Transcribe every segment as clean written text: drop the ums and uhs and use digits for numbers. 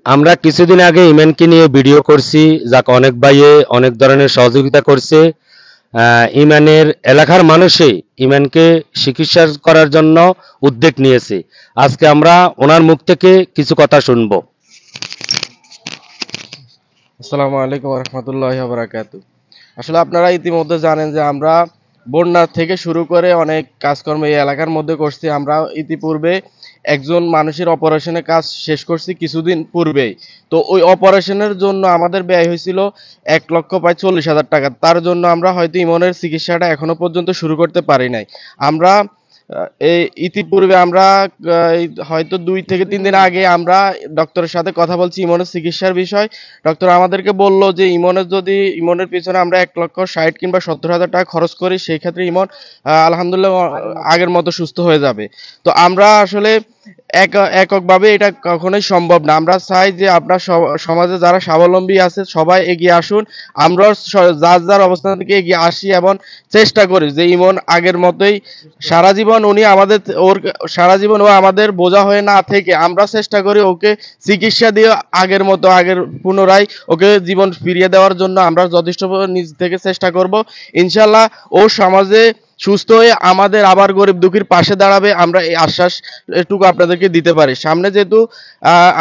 আমরা কিছুদিন আগে ইমানকে নিয়ে ভিডিও করছি, যাকে অনেক ভাইয়ে অনেক ধরনের সহযোগিতা করছে। ইমানের এলাকার মানুষই ইমানকে চিকিৎসা করার জন্য উদ্যোগ নিয়েছে। আজকে আমরা ওনার মুখ থেকে কিছু কথা শুনবো। আসসালামু আলাইকুম রহমতুল্লাহি ওয়া বারাকাতুহু। আসলে আপনারা ইতিমধ্যে জানেন যে আমরা বন্যা থেকে শুরু করে অনেক কাজকর্ম এই এলাকার মধ্যে করছি। আমরা ইতিপূর্বে একজন মানুষের অপারেশনের কাজ শেষ করছি কিছুদিন পূর্বেই। তো ওই অপারেশনের জন্য আমাদের ব্যয় হয়েছিল 1,40,000 টাকা। তার জন্য আমরা হয়তো ইমনের চিকিৎসাটা এখনো পর্যন্ত শুরু করতে পারি নাই। আমরা এই ইতিপূর্বে আমরা হয়তো 2 থেকে 3 দিন আগে আমরা ডক্টরের সাথে কথা বলছি ইমনের চিকিৎসার বিষয়। ডক্টর আমাদেরকে বলল যে ইমনের পিছনে আমরা 1,60,000 কিংবা 70,000 টাকা খরচ করি, সেই ক্ষেত্রে ইমন আলহামদুলিল্লাহ আগের মতো সুস্থ হয়ে যাবে। তো আমরা আসলে এককভাবে এটা কখনোই সম্ভব না। আমরা চাই যে আপনার সমাজে যারা স্বাবলম্বী আছে সবাই এগিয়ে আসুন। আমরা যার যার অবস্থান থেকে এগিয়ে আসি এবং চেষ্টা করি যে ইমন আগের মতোই সারা জীবন সারা জীবন ও আমাদের বোঝা হয়ে না থেকে আমরা চেষ্টা করি ওকে চিকিৎসা দিয়ে আগের পুনরায় ওকে জীবন ফিরিয়ে দেওয়ার জন্য আমরা যথেষ্ট নিজ থেকে চেষ্টা করব। ইনশাল্লাহ ও সমাজে সুস্থ হয়ে আমাদের আবার গরিব দুঃখীর পাশে দাঁড়াবে, আমরা এই আশ্বাস এটুকু আপনাদেরকে দিতে পারি। সামনে যেহেতু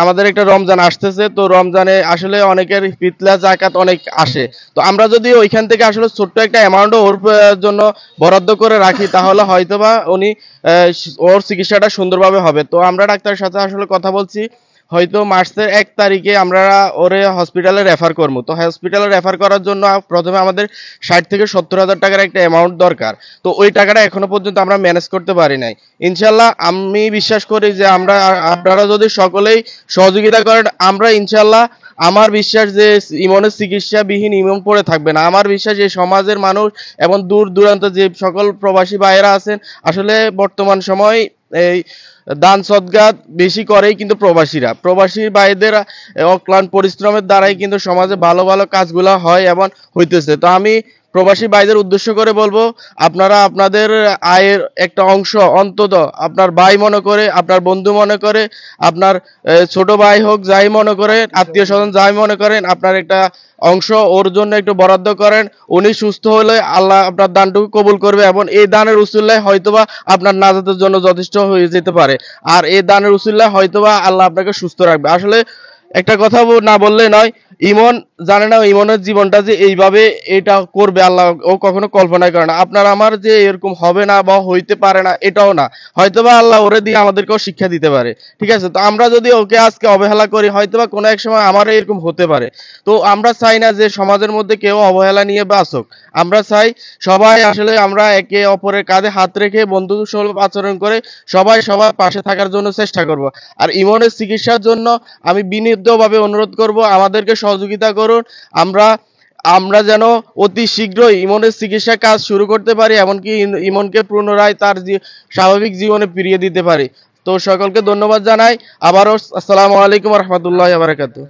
আমাদের একটা রমজান আসতেছে, তো রমজানে আসলে অনেকের ফিতরা জাকাত অনেক আসে। তো আমরা যদি ওইখান থেকে আসলে ছোট্ট একটা অ্যামাউন্টও ওর জন্য বরাদ্দ করে রাখি তাহলে হয়তোবা উনি ওর চিকিৎসাটা সুন্দরভাবে হবে। তো আমরা ডাক্তারের সাথে আসলে কথা বলছি, হয়তো মার্চের 1 তারিখে আমরা ওরে হসপিটালে রেফার করবো। তো হসপিটালে রেফার করার জন্য প্রথমে আমাদের 60 থেকে 70 হাজার টাকার একটা অ্যামাউন্ট দরকার। তো ওই টাকাটা এখনো পর্যন্ত আমরা ম্যানেজ করতে পারি নাই। ইনশাল্লাহ আমি বিশ্বাস করি যে আপনারা যদি সকলেই সহযোগিতা করেন, আমরা ইনশাল্লাহ আমার বিশ্বাস যে ইমনের চিকিৎসাবিহীন ইমন পড়ে থাকবে না। আমার বিশ্বাস এই সমাজের মানুষ এবং দূর দূরান্ত যে সকল প্রবাসী ভাইয়েরা আছেন, আসলে বর্তমান সময় এই দান সদগাত বেশি করেই কিন্তু প্রবাসী ভাইদের অক্লান্ত পরিশ্রমের দ্বারাই কিন্তু সমাজে ভালো ভালো কাজগুলা হয় এবং হইতেছে। তো আমি প্রবাসী ভাইদের উদ্দেশ্য করে বলবো, আপনারা আপনাদের আয়ের একটা অংশ অন্তত আপনার ভাই মনে করে, আপনার বন্ধু মনে করে, আপনার ছোট ভাই হোক যাই মনে করেন, আত্মীয় স্বজন যাই মনে করেন, আপনার একটা অংশ ওর জন্য একটু বরাদ্দ করেন। উনি সুস্থ হলে আল্লাহ আপনার দানটুকু কবুল করবে এবং এই দানের উসিলায় হয়তোবা আপনার নাজাতের জন্য যথেষ্ট হয়ে যেতে পারে। আর এই দানের উসিলায় হয়তোবা আল্লাহ আপনাকে সুস্থ রাখবে। আসলে একটা কথা না বললে নয়, ইমন জানে না ইমনের জীবনটা যে এইভাবে এটা করবে আল্লাহ ও কখনো কল্পনা করে না। আপনার আমার যে এরকম হবে না বা হইতে পারে না এটাও না, হয়তোবা আল্লাহ ওরে দিয়ে আমাদেরকেও শিক্ষা দিতে পারে। ঠিক আছে, তো আমরা যদি ওকে আজকে অবহেলা করি হয়তোবা কোনো এক সময় আমার এরকম হতে পারে। তো আমরা চাই না যে সমাজের মধ্যে কেউ অবহেলা নিয়ে বাঁচুক। আমরা চাই সবাই আসলে আমরা একে অপরের কাঁধে হাত রেখে বন্ধু সুলভ আচরণ করে সবাই সবার পাশে থাকার জন্য চেষ্টা করব। আর ইমনের চিকিৎসার জন্য আমি বিনীতভাবে অনুরোধ করব, আমাদেরকে সহযোগিতা করুন। আমরা আমরা যেন অতি শীঘ্রই ইমনের চিকিৎসা কাজ শুরু করতে পারি, এমনকি ইমনকে পুনরায় তার স্বাভাবিক জীবনে ফিরিয়ে দিতে পারি। তো সকলকে ধন্যবাদ জানাই আবারও। আসসালামু আলাইকুম রহমতুল্লাহ বারাকাতুহু।